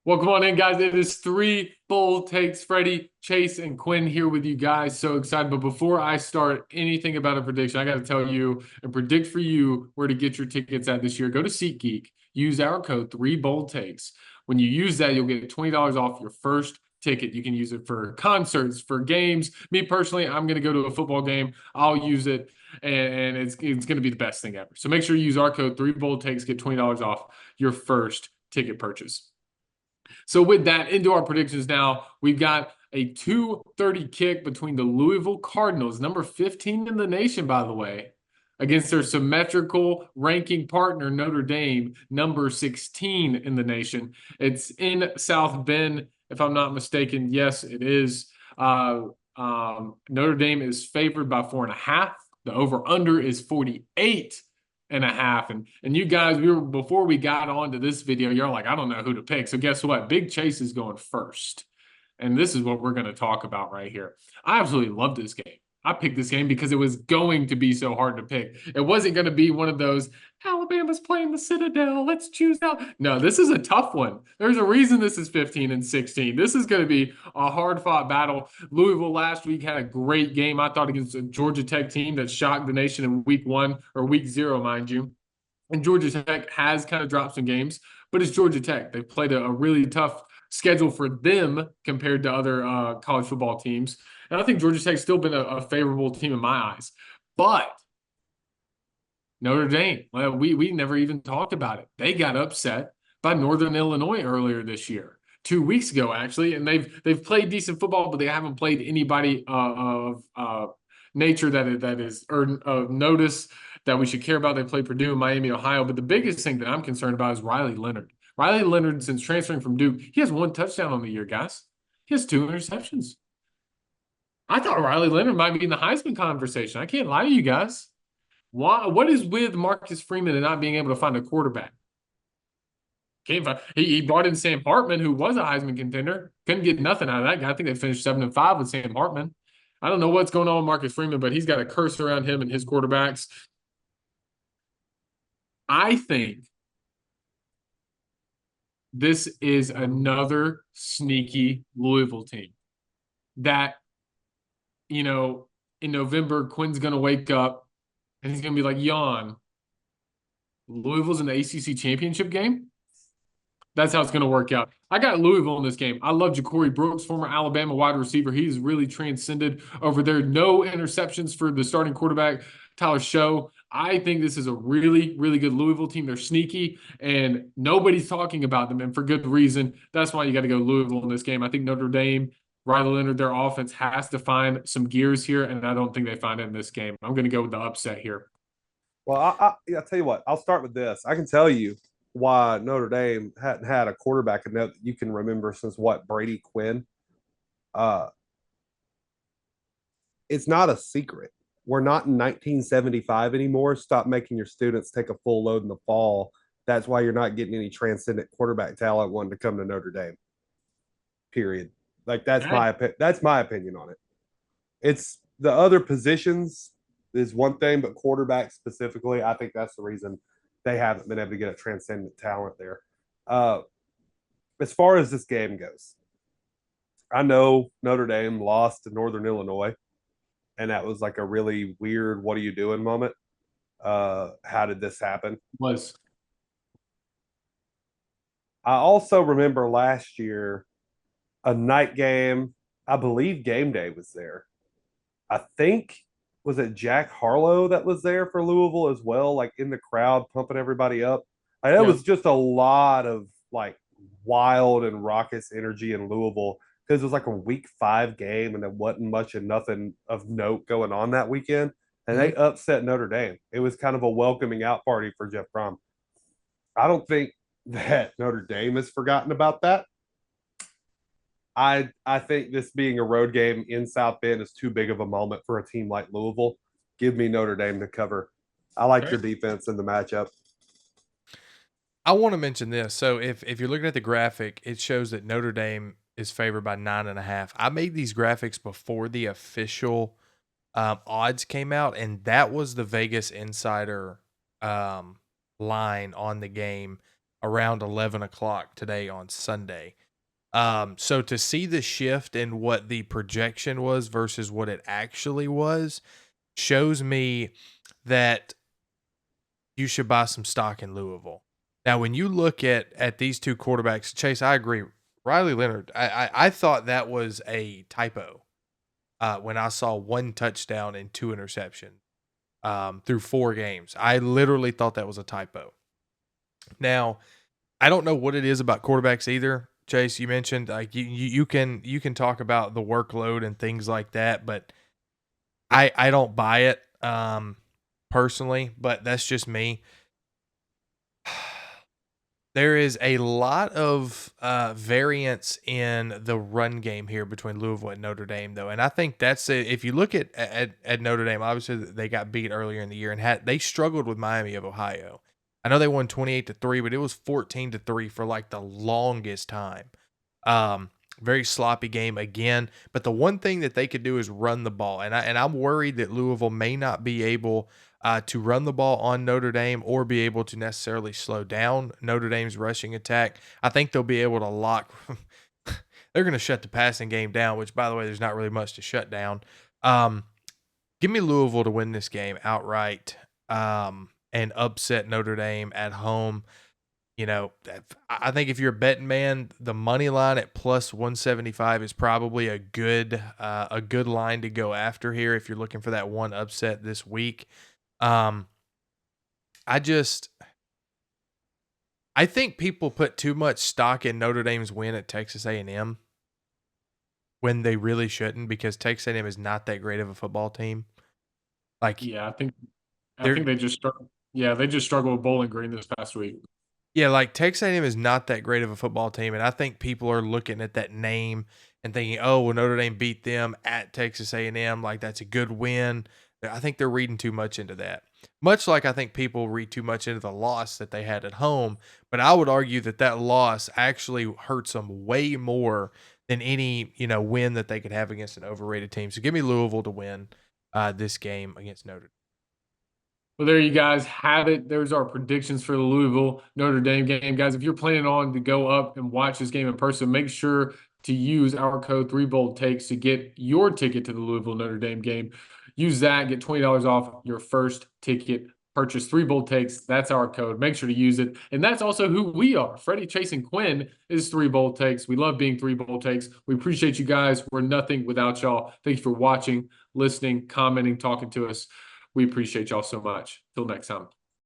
Welcome on in, guys. It is three bold takes. Freddie, Chase, and Quinn here with you guys. So excited. But before I start anything about a prediction, I got to tell you and predict for you where to get your tickets at this year. Go to SeatGeek. Use our code, three bold takes. When you use that, you'll get $20 off your first ticket. You can use it for concerts, for games. Me personally, I'm going to go to a football game. I'll use it, and it's going to be the best thing ever. So make sure you use our code, three bold takes, get $20 off your first ticket purchase. So with that, into our predictions now, we've got a 2:30 kick between the Louisville Cardinals, number 15 in the nation, by the way, against their symmetrical ranking partner, Notre Dame, number 16 in the nation. It's in South Bend, if I'm not mistaken. Yes, it is. Notre Dame is favored by 4.5. The over-under is 48.5. And you guys, before we got on to this video, you're like, I don't know who to pick. So guess what? Big Chase is going first. And this is what we're going to talk about right here. I absolutely love this game. I picked this game because it was going to be so hard to pick. It wasn't going to be one of those, Alabama's playing the Citadel, let's choose out. No, this is a tough one. There's a reason this is 15 and 16. This is going to be a hard-fought battle. Louisville last week had a great game, I thought, against a Georgia Tech team that shocked the nation in week 1, or week 0, mind you. And Georgia Tech has kind of dropped some games, but it's Georgia Tech. They've played a really tough schedule for them compared to other college football teams. And I think Georgia Tech's still been a favorable team in my eyes. But Notre Dame, well, we never even talked about it. They got upset by Northern Illinois earlier this year, 2 weeks ago, actually. And they've played decent football, but they haven't played anybody of nature that is or of notice that we should care about. They played Purdue, Miami, Ohio. But the biggest thing that I'm concerned about is Riley Leonard. Riley Leonard, since transferring from Duke, he has 1 touchdown on the year, guys. He has 2 interceptions. I thought Riley Leonard might be in the Heisman conversation. I can't lie to you guys. What is with Marcus Freeman and not being able to find a quarterback? He brought in Sam Hartman, who was a Heisman contender. Couldn't get nothing out of that guy. I think they finished 7-5 with Sam Hartman. I don't know what's going on with Marcus Freeman, but he's got a curse around him and his quarterbacks. I think this is another sneaky Louisville team that, in November, Quinn's going to wake up and he's going to be like, yawn. Louisville's in the ACC championship game? That's how it's going to work out. I got Louisville in this game. I love Ja'Cory Brooks, former Alabama wide receiver. He's really transcended over there. No interceptions for the starting quarterback, Tyler Show. I think this is a really, really good Louisville team. They're sneaky, and nobody's talking about them, and for good reason. That's why you got to go Louisville in this game. I think Notre Dame, Riley Leonard, their offense has to find some gears here, and I don't think they find it in this game. I'm going to go with the upset here. Well, I'll tell you what. I'll start with this. I can tell you why Notre Dame hadn't had a quarterback that you can remember since Brady Quinn. Uh, it's not a secret. We're not in 1975 anymore. Stop making your students take a full load in the fall. That's why you're not getting any transcendent quarterback talent wanting to come to Notre Dame. Period. Like that's my opinion on it. It's the other positions is one thing, but quarterback specifically, I think that's the reason they haven't been able to get a transcendent talent there. As far as this game goes, I know Notre Dame lost to Northern Illinois, and that was like a really weird "what are you doing" moment. How did this happen? Was I also remember last year a night game. I believe game day was there. I think was it Jack Harlow that was there for Louisville as well, like in the crowd pumping everybody up. It was just a lot of like wild and raucous energy in Louisville because it was like a week 5 game and there wasn't much and nothing of note going on that weekend. And they upset Notre Dame. It was kind of a welcoming out party for Jeff Brom. I don't think that Notre Dame has forgotten about that. I think this being a road game in South Bend is too big of a moment for a team like Louisville. Give me Notre Dame to cover. I like your defense in the matchup. I want to mention this. So if you're looking at the graphic, it shows that Notre Dame is favored by 9.5. I made these graphics before the official odds came out, and that was the Vegas Insider line on the game. around 11 o'clock today on Sunday. So to see the shift in what the projection was versus what it actually was shows me that you should buy some stock in Louisville. Now, when you look at these two quarterbacks, Chase, I agree. Riley Leonard, I thought that was a typo when I saw 1 touchdown and 2 interceptions through 4 games. I literally thought that was a typo. Now, I don't know what it is about quarterbacks either. Chase, you mentioned like you can talk about the workload and things like that, but I don't buy it personally, but that's just me. There is a lot of variance in the run game here between Louisville and Notre Dame, though, and I think that's it. If you look at Notre Dame, obviously they got beat earlier in the year and they struggled with Miami of Ohio. I know they won 28-3, but it was 14-3 for like the longest time. Very sloppy game again. But the one thing that they could do is run the ball, and I'm worried that Louisville may not be able to run the ball on Notre Dame or be able to necessarily slow down Notre Dame's rushing attack. I think they'll be able to lock. They're going to shut the passing game down, which, by the way, there's not really much to shut down. Give me Louisville to win this game outright and upset Notre Dame at home. You know, I think if you're a betting man, the money line at plus 175 is probably a good line to go after here if you're looking for that one upset this week. I think people put too much stock in Notre Dame's win at Texas A&M when they really shouldn't, because Texas A&M is not that great of a football team. Like, Yeah, I think they just struggled with Bowling Green this past week. yeah, like Texas A&M is not that great of a football team, and I think people are looking at that name and thinking, "Oh, well, Notre Dame beat them at Texas A&M, like that's a good win." I think they're reading too much into that. Much like I think people read too much into the loss that they had at home, but I would argue that that loss actually hurts them way more than any win that they could have against an overrated team. So give me Louisville to win this game against Notre Dame. Well, there you guys have it. There's our predictions for the Louisville Notre Dame game. Guys, if you're planning on to go up and watch this game in person, make sure to use our code 3BoldTakes to get your ticket to the Louisville Notre Dame game. Use that, get $20 off your first ticket purchase. 3BoldTakes, that's our code. Make sure to use it. And that's also who we are. Freddie, Chase, and Quinn is 3BoldTakes. We love being 3BoldTakes. We appreciate you guys. We're nothing without y'all. Thank you for watching, listening, commenting, talking to us. We appreciate y'all so much. Till next time.